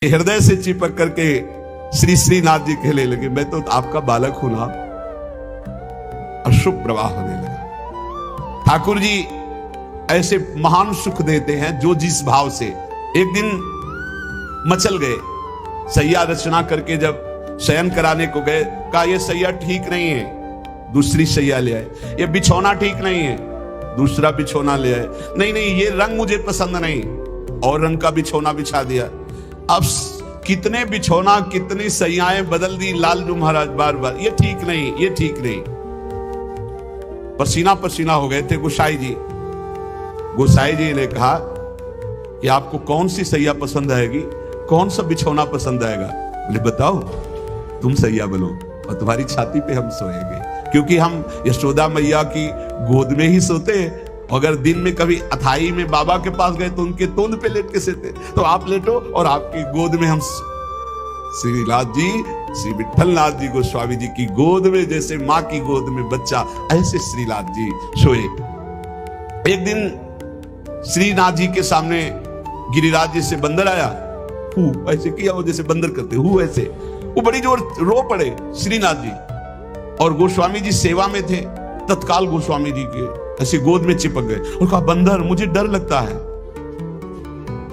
हृदय से चिपक करके श्री श्रीनाथ जी कहने लगे, मैं तो आपका बालक हूं ना। अशुभ प्रवाह होने लगा। ठाकुर जी ऐसे महान सुख देते हैं जो जिस भाव से। एक दिन मचल गए, सैया रचना करके जब शयन कराने को गए, कहा यह सैया ठीक नहीं है, दूसरी सैया ले आए। ये बिछौना ठीक नहीं है, दूसरा बिछौना ले आए। नहीं नहीं, ये रंग मुझे पसंद नहीं, और रंग का बिछौना बिछा दिया। अब कितने बिछौना, कितनी सैयाएं बदल दी लालजू महाराज बार बार। ये ठीक नहीं, ये ठीक नहीं। पसीना पसीना हो गए थे गोसाई जी। गोसाई जी ने कहा कि आपको कौन सी सैया पसंद आएगी, कौन सा बिछौना पसंद आएगा? बोले बताओ, तुम सैया बनो और तुम्हारी छाती पे हम सोएंगे, क्योंकि हम यशोदा मैया की गोद में ही सोते हैं। अगर दिन में कभी अथाई में बाबा के पास गए तो उनके तोंद पे लेट के सोते, तो आप लेटो और आपकी गोद में हम। श्रीनाथ जी, श्री विठलनाथ जी गोस्वामी जी की गोद में जैसे मां की गोद में बच्चा, ऐसे श्रीनाथ जी सोए। एक दिन श्रीनाथ जी के सामने गिरिराज जी से बंदर आया, हु ऐसे किया, वो जैसे बंदर करते हु ऐसे। वो बड़ी जोर रो पड़े श्रीनाथ जी, और गोस्वामी जी सेवा में थे। तत्काल गोस्वामी जी के ऐसे गोद में चिपक गए और कहा, बंदर मुझे डर लगता है।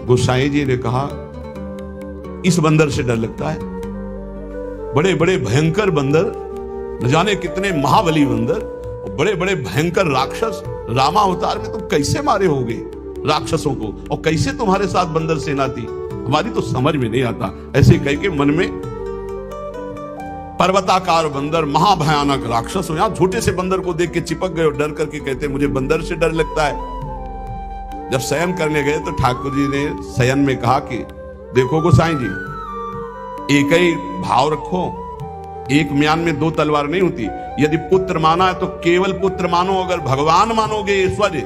गोसाई जी ने कहा, इस बंदर से डर लगता है? बड़े बड़े भयंकर बंदर, न जाने कितने महाबली बंदर, बड़े बड़े भयंकर राक्षस रामा अवतार में तुम कैसे मारे होगे राक्षसों को, और कैसे तुम्हारे साथ बंदर सेना थी, हमारी तो समझ में नहीं आता। ऐसे कह के मन में पर्वताकार बंदर, महाभयानक राक्षस हो। यहां छोटे से बंदर को देख के चिपक गए और डर करके कहते, मुझे बंदर से डर लगता है। जब शयन करने गए तो ठाकुर जी ने शयन में कहा कि देखो गोसाई जी, एक ही भाव रखो, एक म्यान में दो तलवार नहीं होती। यदि पुत्र माना है तो केवल पुत्र मानो, अगर भगवान मानोगे ऐश्वर्य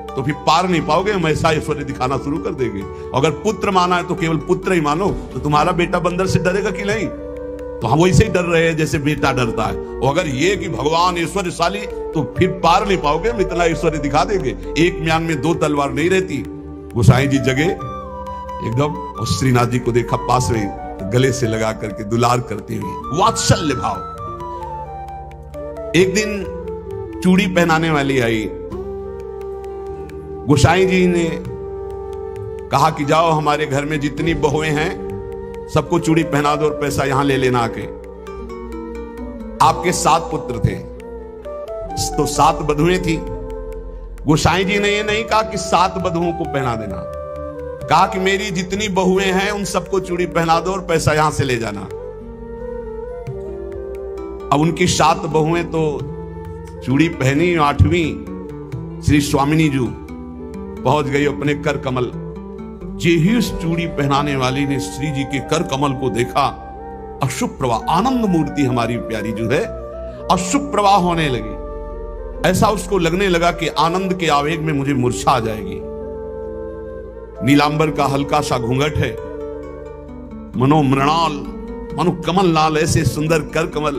तो फिर पार नहीं पाओगे, हम ऐसा ऐश्वर्य दिखाना शुरू कर देंगे। अगर पुत्र माना है तो केवल पुत्र ही मानो, तो तुम्हारा बेटा बंदर से डरेगा कि नहीं? तो हम वैसे ही डर रहे हैं जैसे बेटा डरता है। और अगर ये कि भगवान ऐश्वर्यशाली, तो फिर पार नहीं पाओगे, हम इतना ऐश्वर्य दिखा देंगे। एक म्यान में दो तलवार नहीं रहती। गोसाई जी जगे एकदम, और श्रीनाथ जी को देखा पास में, तो गले से लगा करके दुलार करते हुए, वात्सल्य भाव। एक दिन चूड़ी पहनाने वाली आई। गोसाई जी ने कहा कि जाओ हमारे घर में जितनी बहुएं हैं सबको चूड़ी पहना दो और पैसा यहां ले लेना आके। आपके 7 पुत्र थे तो 7 बधुएं थी। गोसाई जी ने ये नहीं कहा कि 7 बधुओं को पहना देना, कहा कि मेरी जितनी बहुएं हैं उन सबको चूड़ी पहना दो और पैसा यहां से ले जाना। अब उनकी 7 बहुएं तो चूड़ी पहनी, 8वीं श्री स्वामिनी जी पहुंच गई अपने कर कमल। ही उस चूड़ी पहनाने वाली ने श्री जी के कर कमल को देखा, अशुभ प्रवाह, आनंद मूर्ति हमारी प्यारी जो है अशुभ प्रवाह होने लगी। ऐसा उसको लगने लगा कि आनंद के आवेग में मुझे मूर्छा आ जाएगी। नीलांबर का हल्का सा घूंघट है, मनोमृणाल, मनो कमल लाल, ऐसे सुंदर कर कमल।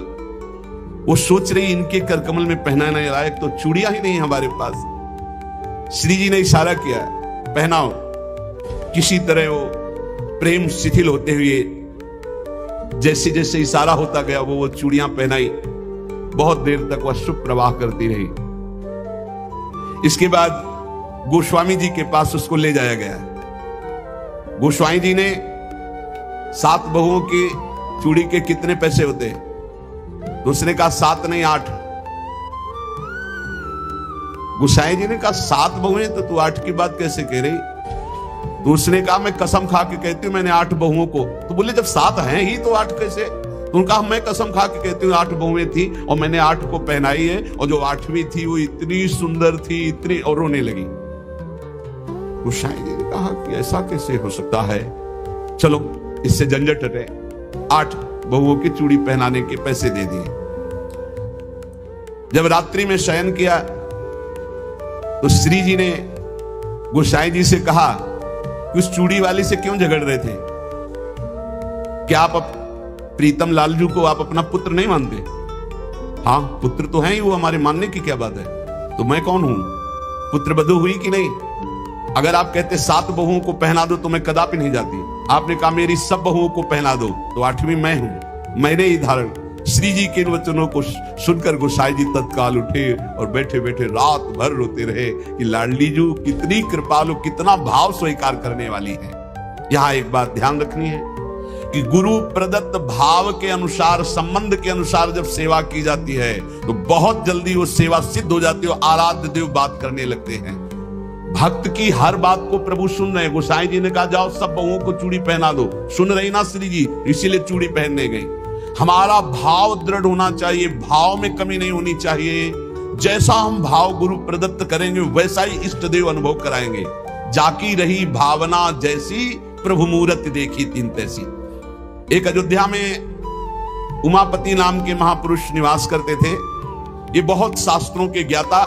वो सोच रही इनके कर कमल में पहनाने लायक तो चूड़ियां ही नहीं हमारे पास। श्री जी ने इशारा किया, पहनाओ। किसी तरह वो प्रेम शिथिल होते हुए जैसे जैसे इशारा होता गया वो चूड़ियां पहनाई। बहुत देर तक वह शुभ प्रवाह करती रही। इसके बाद गोस्वामी जी के पास उसको ले जाया गया। गोस्वामी जी ने 7 बहुओं की चूड़ी के कितने पैसे होते? तो उसने कहा 7 नहीं 8। गोसाई जी ने कहा 7 बहुएं, तो तू 8 की बात कैसे कह रही? तो उसने कहा मैं कसम खा के कहती हूँ मैंने 8 बहुओं को। तो बोले जब 7 हैं ही तो 8 कैसे? तो उनका मैं कसम खा के कहती हूँ 8 बहुएं थी और मैंने 8 को पहनाई है, और जो 8वीं थी वो इतनी सुंदर थी, इतनी, और रोने लगी। गोसाई जी ने कहा कि ऐसा कैसे हो सकता है, चलो इससे झंझट हटे। 8 बहुओं की चूड़ी पहनाने के पैसे दे दिए। जब रात्रि में शयन किया तो श्री जी ने गोसाई जी से कहा, उस चूड़ी वाली से क्यों झगड़ रहे थे? क्या आप प्रीतम लालजू को आप अपना पुत्र नहीं मानते? हाँ पुत्र तो है ही वो, हमारे मानने की क्या बात है। तो मैं कौन हूं? पुत्र बधू हुई कि नहीं? अगर आप कहते 7 बहुओं को पहना दो तो मैं कदापि नहीं जाती। आपने कहा मेरी सब बहुओं को पहना दो, तो 8वीं मैं हूं, मैंने ही धारण। श्री जी के इन वचनों को सुनकर गोसाई जी तत्काल उठे और बैठे बैठे रात भर रोते रहे कि लाडली जू कितनी कृपालु, कितना भाव स्वीकार करने वाली है। यहां एक बात ध्यान रखनी है कि गुरु प्रदत्त भाव के अनुसार, संबंध के अनुसार जब सेवा की जाती है तो बहुत जल्दी वो सेवा सिद्ध हो जाती है, आराध्य देव बात करने लगते हैं। भक्त की हर बात को प्रभु सुन रहे हैं। गोसाई जी ने कहा जाओ सब बहुओं को चूड़ी पहना दो, सुन रही ना श्री जी, इसीलिए चूड़ी पहनने गई। हमारा भाव दृढ़ होना चाहिए, भाव में कमी नहीं होनी चाहिए। जैसा हम भाव गुरु प्रदत्त करेंगे वैसा ही इष्ट देव अनुभव कराएंगे। जाकी रही भावना जैसी, प्रभु मूरत देखी तीन तैसी। एक अयोध्या में उमापति नाम के महापुरुष निवास करते थे। ये बहुत शास्त्रों के ज्ञाता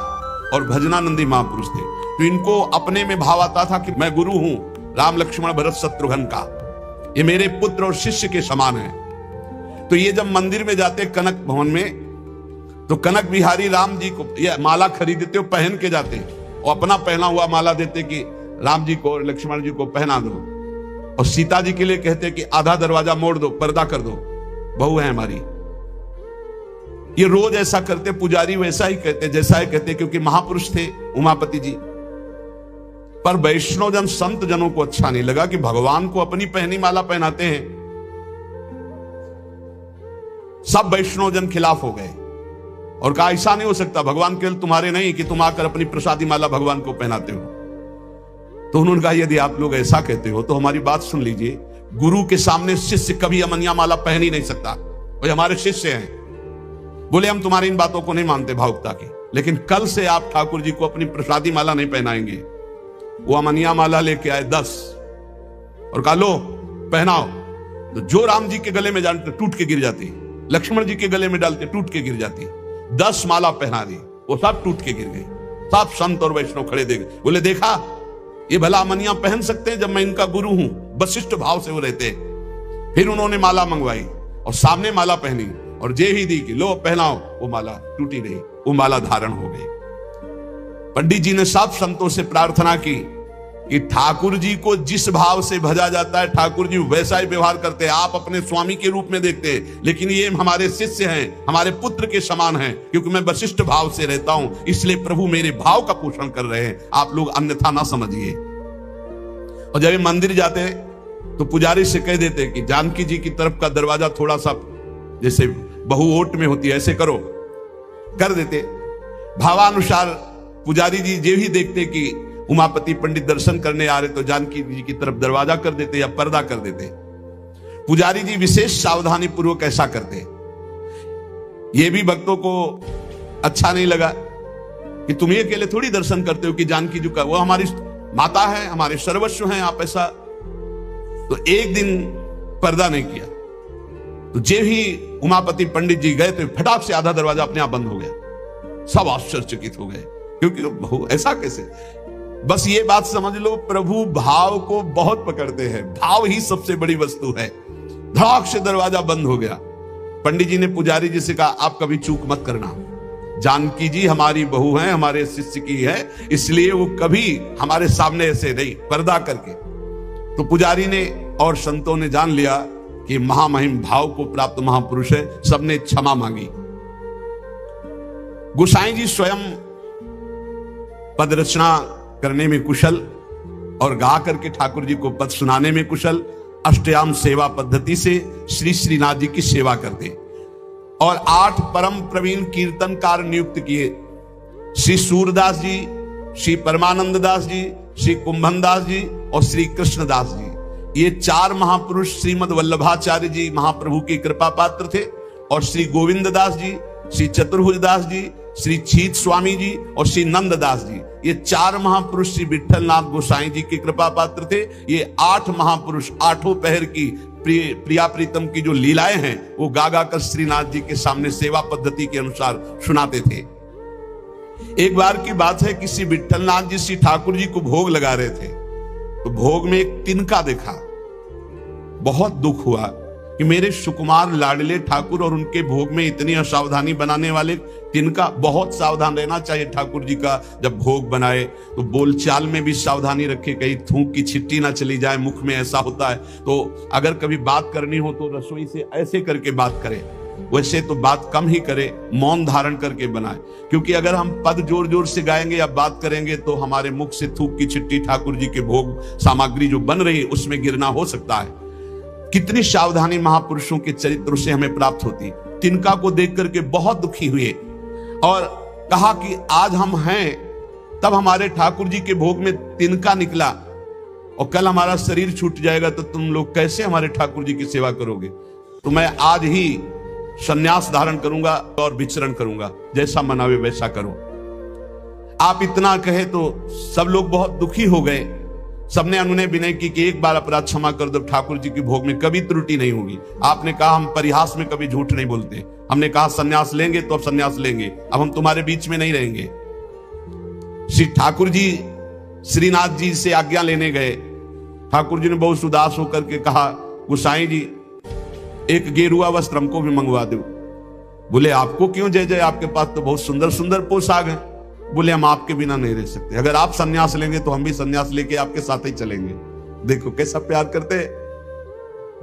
और भजनानंदी महापुरुष थे। तो इनको अपने में भाव आता था कि मैं गुरु हूं राम लक्ष्मण भरत शत्रुघ्न का, ये मेरे पुत्र और शिष्य के समान है। तो ये जब मंदिर में जाते कनक भवन में, तो कनक बिहारी राम जी को ये माला खरीदते हो, पहन के जाते और अपना पहना हुआ माला देते कि राम जी को और लक्ष्मण जी को पहना दो, और सीता जी के लिए कहते कि आधा दरवाजा मोड़ दो, पर्दा कर दो, बहू है हमारी। ये रोज ऐसा करते, पुजारी वैसा ही कहते, जैसा ही कहते, क्योंकि महापुरुष थे उमापति जी। पर वैष्णव जन, संत जनों को अच्छा नहीं लगा कि भगवान को अपनी पहनी माला पहनाते हैं। सब वैष्णव जन खिलाफ हो गए और कहा ऐसा नहीं हो सकता, भगवान केवल तुम्हारे नहीं कि तुम आकर अपनी प्रसादी माला भगवान को पहनाते हो। तो उन्होंने कहा यदि आप लोग ऐसा कहते हो तो हमारी बात सुन लीजिए, गुरु के सामने शिष्य कभी अमनिया माला पहन ही नहीं सकता, वो हमारे शिष्य हैं। बोले हम तुम्हारी इन बातों को नहीं मानते भावुकता की, लेकिन कल से आप ठाकुर जी को अपनी प्रसादी माला नहीं पहनाएंगे। वो अमनिया माला लेके आए 10 और कहा लो पहनाओ। तो जो राम जी के गले में डालते टूट के गिर जाती, लक्ष्मण जी के गले में डालते टूट के गिर जाती। 10 माला पहना दी, वो सब टूट के गिर गई। सब संत और वैष्णव खड़े देख, बोले देखा ये भला अमनिया पहन सकते हैं जब मैं इनका गुरु हूं। वशिष्ठ भाव से वो रहते। फिर उन्होंने माला मंगवाई और सामने माला पहनी और जे ही दी कि लो पहनाओ, वो माला टूटी नहीं, वो माला धारण हो गई। पंडित जी ने सब संतों से प्रार्थना की कि ठाकुर जी को जिस भाव से भजा जाता है ठाकुर जी वैसा ही व्यवहार करते हैं। आप अपने स्वामी के रूप में देखते हैं, लेकिन ये हमारे शिष्य हैं, हमारे पुत्र के समान हैं, क्योंकि मैं वशिष्ठ भाव से रहता हूं, इसलिए प्रभु मेरे भाव का पोषण कर रहे हैं, आप लोग अन्यथा ना समझिए। और जब मंदिर जाते तो पुजारी से कह देते कि जानकी जी की तरफ का दरवाजा थोड़ा सा जैसे बहु ओट में होती है ऐसे करो, कर देते। भावानुसार पुजारी जी जे ही देखते कि उमापति पंडित दर्शन करने आ रहे तो जानकी जी की तरफ दरवाजा कर देते या पर्दा कर देते। पुजारी जी विशेष सावधानी पूर्वक ऐसा करते। ये भी भक्तों को अच्छा नहीं लगा कि तुम ये अकेले थोड़ी दर्शन करते हो कि जानकी जी का, वो हमारी माता है, हमारे सर्वस्व हैं, आप ऐसा। तो एक दिन पर्दा नहीं किया, तो जे ही उमापति पंडित जी गए तो फटाक से आधा दरवाजा अपने आप बंद हो गया। सब आश्चर्यचकित हो गए, क्योंकि ऐसा कैसे। बस ये बात समझ लो, प्रभु भाव को बहुत पकड़ते हैं, भाव ही सबसे बड़ी वस्तु है। धड़ाक से दरवाजा बंद हो गया। पंडित जी ने पुजारी जी से कहा आप कभी चूक मत करना, जानकी जी हमारी बहू है, हमारे शिष्य की है, इसलिए वो कभी हमारे सामने ऐसे नहीं, पर्दा करके। तो पुजारी ने और संतों ने जान लिया कि महामहिम भाव को प्राप्त महापुरुष है, सबने क्षमा मांगी। गोसाई जी स्वयं पद रचना करने में कुशल और गा करके ठाकुर जी को पद सुनाने में कुशल। अष्टयाम सेवा पद्धति से श्री श्रीनाथ जी की सेवा करते और 8 परम प्रवीण कीर्तनकार नियुक्त किए। श्री सूरदास जी, श्री परमानंद दास जी, श्री कुंभन दास जी और श्री कृष्णदास जी, ये 4 महापुरुष श्रीमद वल्लभाचार्य जी महाप्रभु की कृपा पात्र थे। और श्री गोविंद दास जी, श्री चतुर्भुज दास जी, श्री छीत स्वामी जी और श्री नंददास जी, ये 4 महापुरुष श्री विठलनाथ गोसाई जी की कृपा पात्र थे। ये 8 महापुरुष 8 पहर की प्रिया प्रीतम की जो लीलाएं हैं वो गा गा कर श्रीनाथ जी के सामने सेवा पद्धति के अनुसार सुनाते थे। एक बार की बात है कि श्री विठलनाथ जी श्री ठाकुर जी को भोग लगा रहे थे, तो भोग में एक तिनका देखा। बहुत दुख हुआ कि मेरे सुकुमार लाडले ठाकुर और उनके भोग में इतनी असावधानी बनाने वाले, तिनका बहुत सावधान रहना चाहिए। ठाकुर जी का जब भोग बनाए तो बोलचाल में भी सावधानी रखे, कहीं थूक की छिट्टी ना चली जाए मुख में, ऐसा होता है। तो अगर कभी बात करनी हो तो रसोई से ऐसे करके बात करें, वैसे तो बात कम ही करे, मौन धारण करके बनाए। क्योंकि अगर हम पद जोर जोर से गाएंगे या बात करेंगे तो हमारे मुख से थूक की छिट्टी ठाकुर जी के भोग सामग्री जो बन रही है उसमें गिरना हो सकता है। कितनी सावधानी महापुरुषों के चरित्र से हमें प्राप्त होती। तिनका को देख करके बहुत दुखी हुए और कहा कि आज हम हैं, तब हमारे ठाकुर जी के भोग में तिनका निकला और कल हमारा शरीर छूट जाएगा तो तुम लोग कैसे हमारे ठाकुर जी की सेवा करोगे। तो मैं आज ही संन्यास धारण करूंगा और विचरण करूंगा, जैसा मनावे वैसा करो। आप इतना कहे तो सब लोग बहुत दुखी हो गए। सबने अनुनय विनय की कि एक बार अपराध क्षमा कर दो, ठाकुर जी के भोग में कभी त्रुटि नहीं होगी। आपने कहा हम परिहास में कभी झूठ नहीं बोलते। हमने कहा संन्यास लेंगे तो अब संन्यास लेंगे, अब हम तुम्हारे बीच में नहीं रहेंगे। श्री ठाकुर जी श्रीनाथ जी से आज्ञा लेने गए। ठाकुर जी ने बहुत उदास होकर के कहा, गोसाई जी एक गेरुआ वस्त्र हमको भी मंगवा दो। बोले आपको क्यों जय जय, आपके पास तो बहुत सुंदर सुंदर पोशाक है। बोले हम आपके बिना नहीं रह सकते, अगर आप संन्यास लेंगे तो हम भी संन्यास लेके आपके साथ ही चलेंगे। देखो कैसा प्यार करते,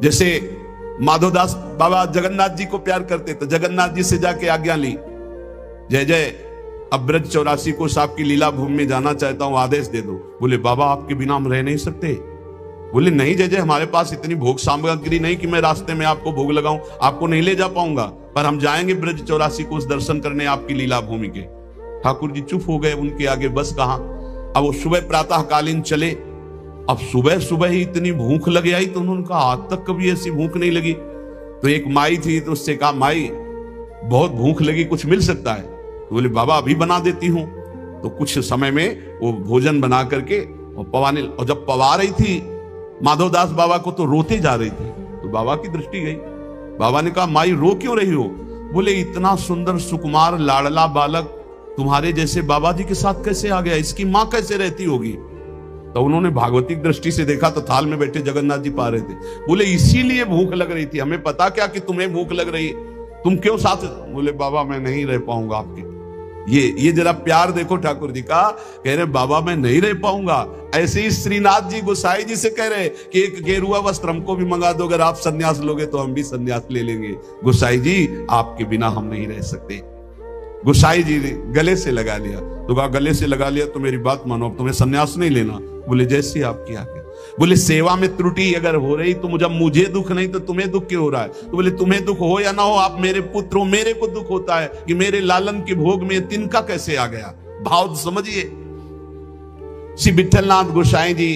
जैसे माधोदास बाबा जगन्नाथ जी को प्यार करते तो जगन्नाथ जी से जाके आज्ञा ली, जय जय अब ब्रज 84 को आपकी लीला भूमि में जाना चाहता हूं, आदेश दे दो। बोले बाबा आपके बिना हम रह नहीं सकते। बोले नहीं जय जय, हमारे पास इतनी भोग सामग्री नहीं कि मैं रास्ते में आपको भोग लगाऊं, आपको नहीं ले जा पाऊंगा, पर हम जाएंगे ब्रज 84 को दर्शन करने आपकी लीला भूमि के। ठाकुर जी चुप हो गए, उनके आगे बस कहां। अब वो सुबह प्रातः कालीन चले। अब सुबह सुबह ही इतनी भूख लग आई तो उन्होंने कहा आज तक कभी ऐसी भूख नहीं लगी। तो एक माई थी तो उससे कहा माई बहुत भूख लगी, कुछ मिल सकता है। तो बोले बाबा अभी बना देती हूं। तो कुछ समय में वो भोजन बना करके और पवाने, और जब पवा रही थी माधवदास बाबा को तो रोते जा रही थी। तो बाबा की दृष्टि गई। बाबा ने कहा माई रो क्यों रही हो। बोले इतना सुंदर सुकुमार लाडला बालक तुम्हारे जैसे बाबा जी के साथ कैसे आ गया, इसकी मां कैसे रहती होगी। तो उन्होंने भागवतिक दृष्टि से देखा तो थाल में बैठे जगन्नाथ जी पा रहे थे। बोले इसीलिए भूख लग रही थी, हमें पता क्या कि तुम्हें भूख लग रही, तुम क्यों साथ। बोले बाबा मैं नहीं रह पाऊंगा आपके। ये जरा प्यार देखो ठाकुर जी का। कह रहे बाबा मैं नहीं रह पाऊंगा। ऐसे ही श्रीनाथ जी गोसाई जी से कह रहे कि एक गेरुआ वस्त्र हमको भी मंगा दो, अगर आप संन्यास लोगे तो हम भी संन्यास ले लेंगे। गोसाई जी आपके बिना हम नहीं रह सकते। गोसाई जी ने गले से लगा लिया। तो कहा गले से लगा लिया तो मेरी बात मानो, अब तुम्हें संन्यास नहीं लेना। बोले जैसी आपकी आज्ञा। बोले सेवा में त्रुटि अगर हो रही तो मुझे दुख नहीं तो तुम्हें दुख क्यों हो रहा है। तो बोले तुम्हें दुख हो या ना हो, आप मेरे पुत्र हो, मेरे को दुख होता है कि मेरे लालन के भोग में तिनका कैसे आ गया। भाव समझिए। श्री विठलनाथ गोसाई जी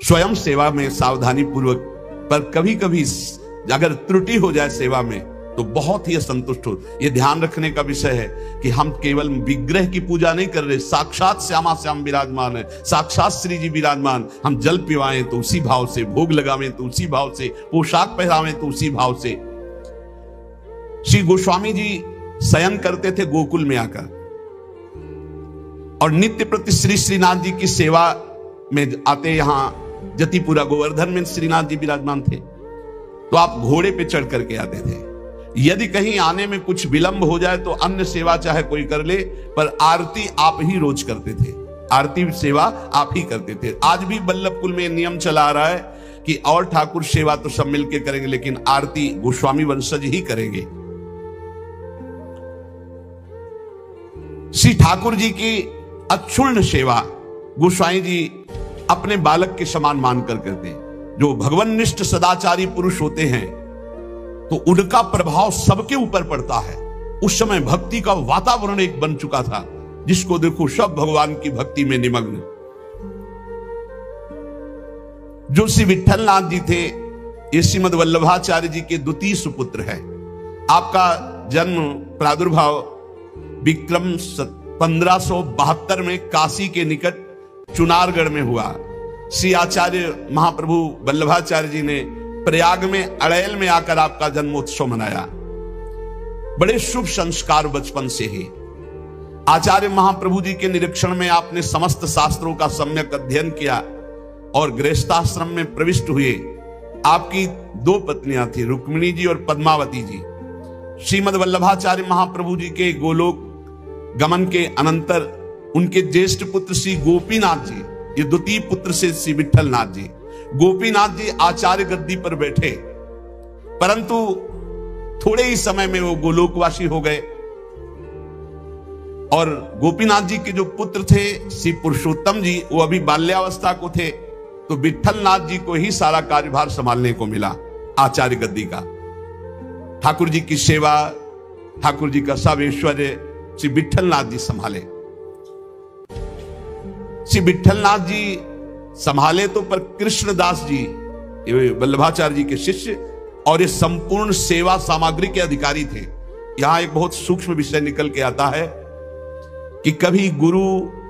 स्वयं सेवा में सावधानी पूर्वक, पर कभी कभी अगर त्रुटि हो जाए सेवा में तो बहुत ही असंतुष्ट हो। यह ध्यान रखने का विषय है कि हम केवल विग्रह की पूजा नहीं कर रहे, साक्षात श्यामा श्याम विराजमान है, साक्षात श्री जी विराजमान। हम जल पिवाएं तो उसी भाव से, भोग लगावें तो उसी भाव से, पोशाक पहरावें तो उसी भाव से। श्री गोस्वामी जी शयन करते थे गोकुल में आकर और नित्य प्रति श्री श्रीनाथ जी की सेवा में आते। यहां जतिपुरा गोवर्धन में श्रीनाथ जी विराजमान थे तो आप घोड़े पे चढ़ करके आते थे। यदि कहीं आने में कुछ विलंब हो जाए तो अन्य सेवा चाहे कोई कर ले, पर आरती आप ही रोज करते थे, आरती सेवा आप ही करते थे। आज भी बल्लभ कुल में नियम चला आ रहा है कि और ठाकुर सेवा तो सब मिलके करेंगे, लेकिन आरती गोस्वामी वंशज ही करेंगे। श्री ठाकुर जी की अक्षुण्ण सेवा गोस्वामी जी अपने बालक के समान मानकर करते। जो भगवाननिष्ठ सदाचारी पुरुष होते हैं तो उनका प्रभाव सबके ऊपर पड़ता है। उस समय भक्ति का वातावरण एक बन चुका था, जिसको देखो सब भगवान की भक्ति में निमग्न। जो श्री विठलनाथ जी थे ये श्रीमद वल्लभाचार्य जी के द्वितीय सुपुत्र है। आपका जन्म प्रादुर्भाव विक्रम 1572 में काशी के निकट चुनारगढ़ में हुआ। श्री आचार्य महाप्रभु वल्लभाचार्य जी ने प्रयाग में अड़ैल में आकर आपका जन्मोत्सव मनाया। बड़े शुभ संस्कार बचपन से ही। आचार्य महाप्रभु जी के निरीक्षण में आपने समस्त शास्त्रों का सम्यक अध्ययन किया और गृहस्थाश्रम में प्रविष्ट हुए आपकी दो पत्नियां थी, रुक्मिणी जी और पद्मावती जी। श्रीमद वल्लभाचार्य महाप्रभु जी के गोलोक गमन के अनंतर उनके ज्येष्ठ पुत्र श्री गोपीनाथ जी, ये द्वितीय पुत्र से श्री विठलनाथ जी, गोपीनाथ जी आचार्य गद्दी पर बैठे, परंतु थोड़े ही समय में वो गोलोकवासी हो गए। और गोपीनाथ जी के जो पुत्र थे श्री पुरुषोत्तम जी, वो अभी बाल्यावस्था को थे, तो विठलनाथ जी को ही सारा कार्यभार संभालने को मिला आचार्य गद्दी का। ठाकुर जी की सेवा, ठाकुर जी का सब ऐश्वर्य श्री विठलनाथ जी संभाले। श्री विठलनाथ जी संभाले तो, पर कृष्णदास जी वल्लभाचार्य जी के शिष्य और ये संपूर्ण सेवा सामग्री के अधिकारी थे। यहां एक बहुत सूक्ष्म विषय निकल के आता है कि कभी गुरु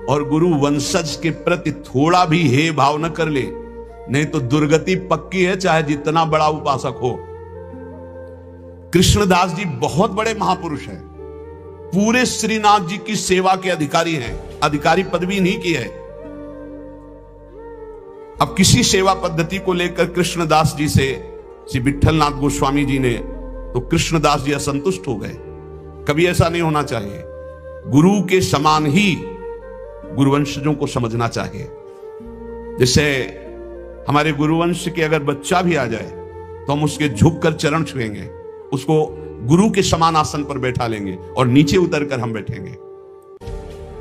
और गुरु वंशज के प्रति थोड़ा भी हे भाव न कर ले, नहीं तो दुर्गति पक्की है, चाहे जितना बड़ा उपासक हो। कृष्णदास जी बहुत बड़े महापुरुष हैं, पूरे श्रीनाथ जी की सेवा के अधिकारी हैं, अधिकारी पदवी नहीं की है। अब किसी सेवा पद्धति को लेकर कृष्णदास जी से श्री विठलनाथ गोस्वामी जी ने, तो कृष्णदास जी असंतुष्ट हो गए। कभी ऐसा नहीं होना चाहिए, गुरु के समान ही गुरुवंशजों को समझना चाहिए। जैसे हमारे गुरुवंश के अगर बच्चा भी आ जाए तो हम उसके झुककर चरण छुएंगे, उसको गुरु के समान आसन पर बैठा लेंगे और नीचे उतरकर हम बैठेंगे।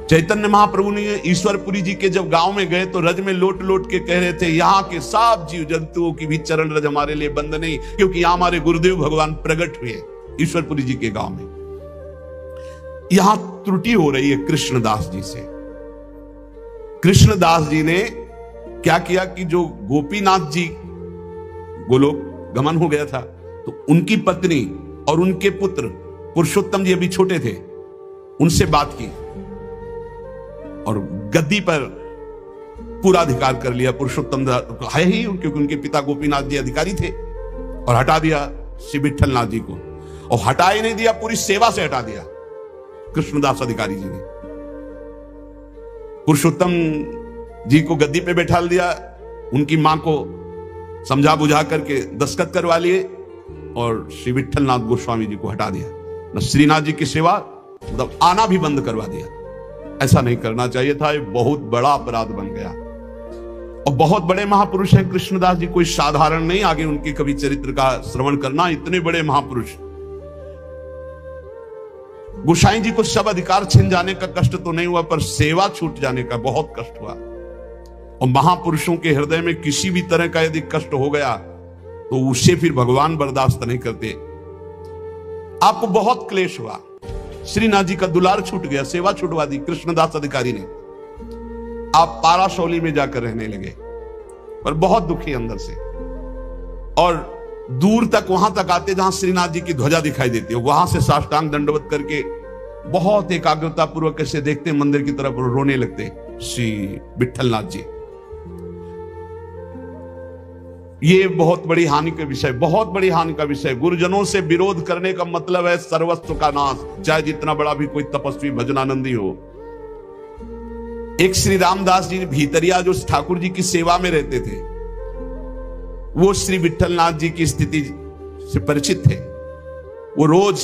चैतन्य महाप्रभु ने ईश्वरपुरी जी के जब गांव में गए तो रज में लोट लोट के कह रहे थे, यहाँ के सब जीव जंतुओं की भी चरण रज हमारे लिए बंद नहीं, क्योंकि यहां हमारे गुरुदेव भगवान प्रकट हुए ईश्वरपुरी जी के गांव में। यहां त्रुटि हो रही है कृष्णदास जी से। कृष्णदास जी ने क्या किया कि जो गोपीनाथ जी गोलोक गमन हो गया था, तो उनकी पत्नी और उनके पुत्र पुरुषोत्तम जी अभी छोटे थे, उनसे बात की और गद्दी पर पूरा अधिकार कर लिया। पुरुषोत्तम है ही, क्योंकि उनके पिता गोपीनाथ जी अधिकारी थे, और हटा दिया श्री विठलनाथ जी को। और हटा ही नहीं दिया, पूरी सेवा से हटा दिया कृष्णदास अधिकारी जी ने। पुरुषोत्तम जी को गद्दी पे बैठा दिया, उनकी मां को समझा बुझा करके दस्तखत करवा लिए और श्री विठलनाथ गोस्वामी जी को हटा दिया। न श्रीनाथ जी की सेवा मतलब आना भी बंद करवा दिया। ऐसा नहीं करना चाहिए था, ये बहुत बड़ा अपराध बन गया। और बहुत बड़े महापुरुष हैं कृष्णदास जी, कोई साधारण नहीं। आगे उनके कभी चरित्र का श्रवण करना, इतने बड़े महापुरुष। गोसाई जी को सब अधिकार छिन जाने का कष्ट तो नहीं हुआ, पर सेवा छूट जाने का बहुत कष्ट हुआ। और महापुरुषों के हृदय में किसी भी तरह का यदि कष्ट हो गया तो उसे फिर भगवान बर्दाश्त नहीं करते। आपको बहुत क्लेश हुआ, श्रीनाथ जी का दुलार छूट गया, सेवा छुटवा दी कृष्णदास अधिकारी ने। आप पाराशौली में जाकर रहने लगे, पर बहुत दुखी अंदर से। और दूर तक वहां तक आते जहां श्रीनाथ जी की ध्वजा दिखाई देती है, वहां से साष्टांग दंडवत करके बहुत एकाग्रता पूर्वक ऐसे देखते मंदिर की तरफ, रोने लगते श्री विठलनाथ जी। ये बहुत बड़ी हानि का विषय, बहुत बड़ी हानि का विषय। गुरुजनों से विरोध करने का मतलब है सर्वस्व का नाश, चाहे जितना बड़ा भी कोई तपस्वी भजनानंदी हो। एक श्री रामदास जी भीतरिया जो ठाकुर जी की सेवा में रहते थे, वो श्री विठलनाथ जी की स्थिति से परिचित थे। वो रोज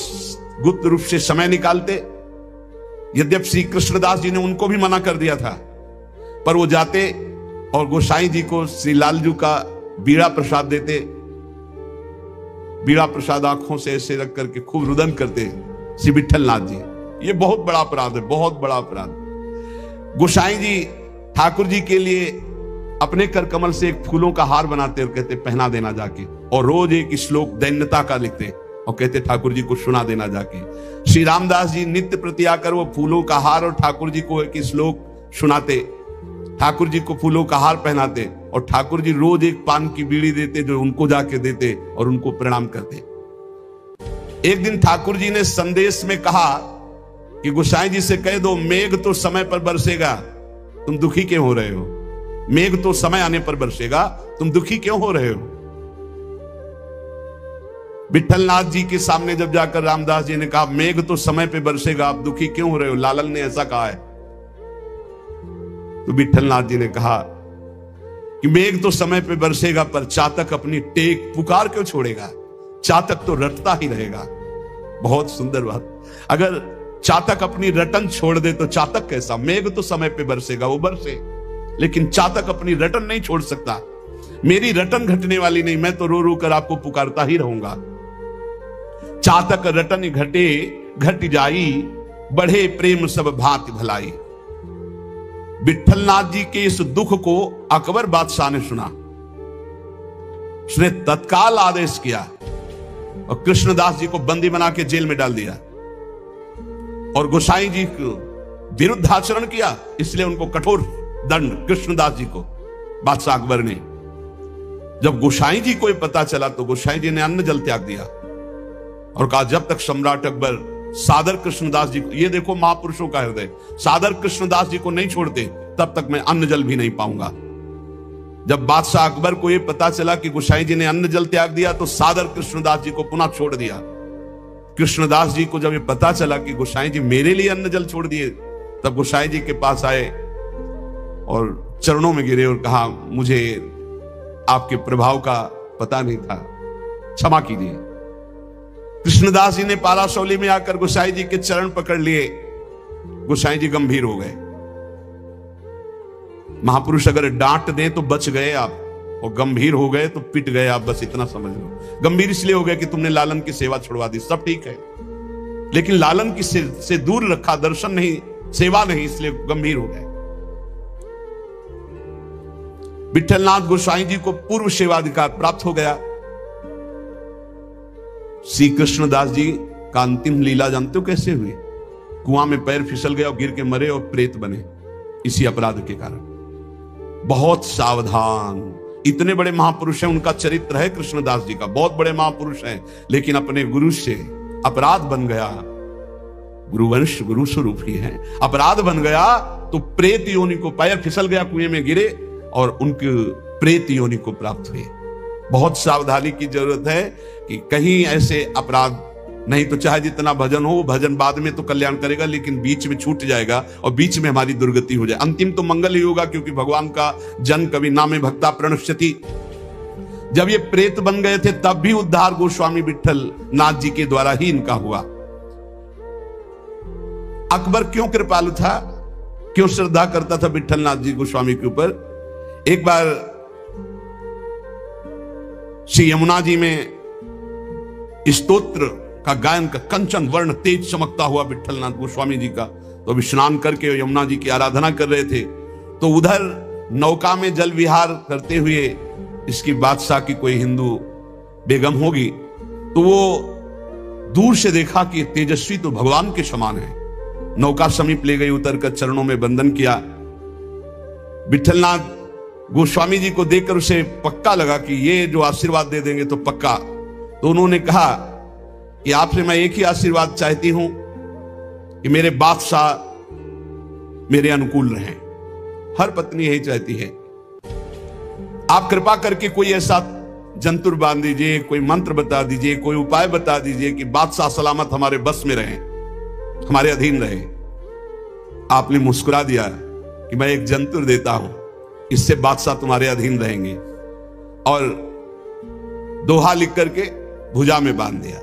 गुप्त रूप से समय निकालते, यद्यपि श्री कृष्णदास जी ने उनको भी मना कर दिया था, पर वो जाते और गोसाई जी को श्री लालजू का बीड़ा प्रसाद देते। बीड़ा प्रसाद आंखों से ऐसे रख करके खूब रुदन करते श्री विठलनाथ जी। ये बहुत बड़ा अपराध है, बहुत बड़ा अपराध। गोसाई जी ठाकुर जी के लिए अपने कर कमल से एक फूलों का हार बनाते और कहते पहना देना जाके, और रोज एक श्लोक दैन्यता का लिखते और कहते ठाकुर जी को सुना देना जाके। श्री रामदास जी नित्य प्रति आकर वो फूलों का हार और ठाकुर जी को एक श्लोक सुनाते, ठाकुर जी को फूलों का हार पहनाते, और ठाकुर जी रोज एक पान की बीड़ी देते जो उनको जाके देते और उनको प्रणाम करते। एक दिन ठाकुर जी ने संदेश में कहा कि गोसाई जी से कह दो, मेघ तो समय पर बरसेगा, तुम दुखी क्यों हो रहे हो? मेघ तो समय आने पर बरसेगा, तुम दुखी क्यों हो रहे हो? विठलनाथ जी के सामने जब जाकर रामदास जी ने कहा मेघ तो समय पे बरसेगा, आप दुखी क्यों हो रहे हो? लालन ने ऐसा कहा है। तो विठलनाथ जी ने कहा कि मेघ तो समय पे बरसेगा पर चातक अपनी टेक पुकार क्यों छोड़ेगा, चातक तो रटता ही रहेगा। बहुत सुंदर बात। अगर चातक अपनी रटन छोड़ दे तो चातक कैसा, मेघ तो समय पे बरसेगा वो बरसे, लेकिन चातक अपनी रटन नहीं छोड़ सकता। मेरी रटन घटने वाली नहीं, मैं तो रो रो कर आपको पुकारता ही रहूंगा। चातक रटन घटे घट जाई, बढ़े प्रेम सब भांति भलाई। विठलनाथ जी के इस दुख को अकबर बादशाह ने सुना, उसने तत्काल आदेश किया और कृष्णदास जी को बंदी बना के जेल में डाल दिया और गोसाई जी को विरुद्ध आचरण किया, इसलिए उनको कठोर दंड कृष्णदास जी को बादशाह अकबर ने। जब गोसाई जी को पता चला तो गोसाई जी ने अन्न जल त्याग दिया और कहा जब तक सम्राट अकबर सादर कृष्णदास जी को, ये देखो महापुरुषों का हृदय, सादर कृष्णदास जी को नहीं छोड़ते तब तक मैं अन्न जल भी नहीं पाऊंगा। जब बादशाह अकबर को यह पता चला कि गोसाई जी ने अन्न जल त्याग दिया तो सादर कृष्णदास जी को पुनः छोड़ दिया। कृष्णदास जी को जब ये पता चला कि गोसाई जी मेरे लिए अन्न जल छोड़ दिए, तब गोसाई जी के पास आए और चरणों में गिरे और कहा मुझे आपके प्रभाव का पता नहीं था, क्षमा कीजिए। कृष्णदास जी ने पारासौली में आकर गोसाई जी के चरण पकड़ लिए। गोसाई जी गंभीर हो गए। महापुरुष अगर डांट दें तो बच गए आप, और गंभीर हो गए तो पिट गए आप, बस इतना समझ लो। गंभीर इसलिए हो गए कि तुमने लालन की सेवा छुड़वा दी, सब ठीक है, लेकिन लालन की से दूर रखा, दर्शन नहीं, सेवा नहीं, इसलिए गंभीर हो गए। विठलनाथ गोसाई जी को पूर्व सेवाधिकार प्राप्त हो गया। श्री कृष्णदास जी का अंतिम लीला जानते हो कैसे हुई? कुआं में पैर फिसल गया और गिर के मरे और प्रेत बने, इसी अपराध के कारण। बहुत सावधान, इतने बड़े महापुरुष हैं, उनका चरित्र है कृष्णदास जी का, बहुत बड़े महापुरुष हैं, लेकिन अपने गुरु से अपराध बन गया। गुरुवंश गुरु स्वरूप ही है, अपराध बन गया तो प्रेत योनि को, पैर फिसल गया, कुएं में गिरे और उनके प्रेत योनि को प्राप्त हुए। बहुत सावधानी की जरूरत है कि कहीं ऐसे अपराध नहीं तो चाहे जितना भजन हो, भजन बाद में तो कल्याण करेगा, लेकिन बीच में छूट जाएगा और बीच में हमारी दुर्गति हो जाए। अंतिम तो मंगल ही होगा, क्योंकि भगवान का जन कवि नामे भक्ता प्रणश्यति। जब ये प्रेत बन गए थे तब भी उद्धार गोस्वामी विठल नाथ जी के द्वारा ही इनका हुआ। अकबर क्यों कृपालु था, क्यों श्रद्धा करता था विठल नाथ जी गोस्वामी के ऊपर? एक बार श्री यमुना जी में स्तोत्र का गायन का कंचन वर्ण तेज चमकता हुआ विठलनाथ गोस्वामी जी का, तो अभी स्नान करके यमुना जी की आराधना कर रहे थे, तो उधर नौका में जल विहार करते हुए इसकी बादशाह की कोई हिंदू बेगम होगी, तो वो दूर से देखा कि तेजस्वी तो भगवान के समान है। नौका समीप ले गई, उतरकर चरणों में वंदन किया। विठलनाथ गोस्वामी जी को देखकर उसे पक्का लगा कि ये जो आशीर्वाद दे देंगे तो पक्का। तो उन्होंने कहा कि आपसे मैं एक ही आशीर्वाद चाहती हूं कि मेरे बादशाह मेरे अनुकूल रहें। हर पत्नी यही चाहती है। आप कृपा करके कोई ऐसा जंतुर बांध दीजिए, कोई मंत्र बता दीजिए, कोई उपाय बता दीजिए कि बादशाह सलामत हमारे बस में रहे, हमारे अधीन रहे। आपने मुस्कुरा दिया कि मैं एक जंतुर देता हूं, इससे बादशाह तुम्हारे अधीन रहेंगे, और दोहा लिख करके भुजा में बांध दिया।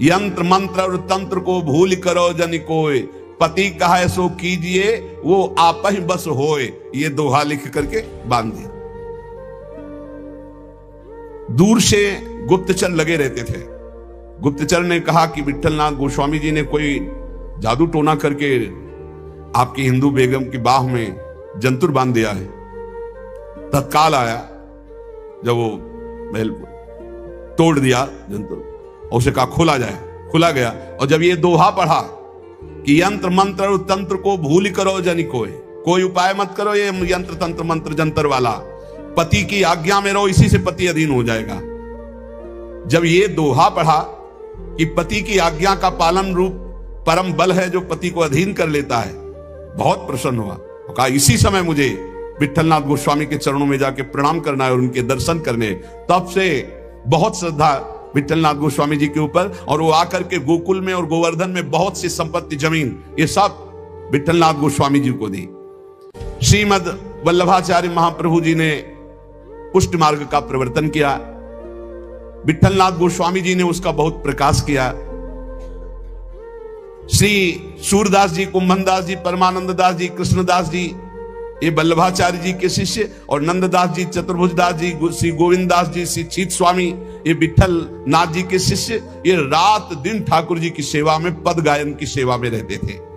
यंत्र मंत्र और तंत्र को भूल करो जन कोय, पति कहा सो कीजिए वो आप ही बस होए। ये दोहा लिख करके बांध दिया। दूर से गुप्तचर लगे रहते थे। गुप्तचर ने कहा कि विठलनाथ गोस्वामी जी ने कोई जादू टोना करके आपकी हिंदू बेगम की बाह में जंतुर बांध दिया है। तत्काल आया, जब वो महल तोड़ दिया जंतुर और उसे कहा खोला जाए, खुला गया। और जब ये दोहा पढ़ा कि यंत्र मंत्र और तंत्र को भूल करो जन कोई उपाय मत करो, ये यंत्र तंत्र मंत्र जंतर वाला, पति की आज्ञा में रहो, इसी से पति अधीन हो जाएगा। जब ये दोहा पढ़ा कि पति की आज्ञा का पालन रूप परम बल है जो पति को अधीन कर लेता है, बहुत प्रसन्न हुआ। तो कहा इसी समय मुझे विठलनाथ गोस्वामी के चरणों में जाके प्रणाम करना है और उनके दर्शन करने। तब से बहुत श्रद्धा विठलनाथ गोस्वामी जी के ऊपर, और वो आकर के गोकुल में और गोवर्धन में बहुत सी संपत्ति जमीन ये सब विठलनाथ गोस्वामी जी को दी। श्रीमद वल्लभाचार्य महाप्रभु जी ने पुष्ट मार्ग का प्रवर्तन किया। विठलनाथ गोस्वामी जी ने उसका बहुत प्रकाश किया। श्री सूरदास जी, कुंभनदास जी, परमानंद दास जी, कृष्णदास जी, ये वल्लभाचार्य जी के शिष्य, और नंददास जी, चतुर्भुजदास जी, श्री गोविंद दास जी, श्री चीत स्वामी, ये विठल नाथ जी के शिष्य, ये रात दिन ठाकुर जी की सेवा में, पद गायन की सेवा में रहते थे।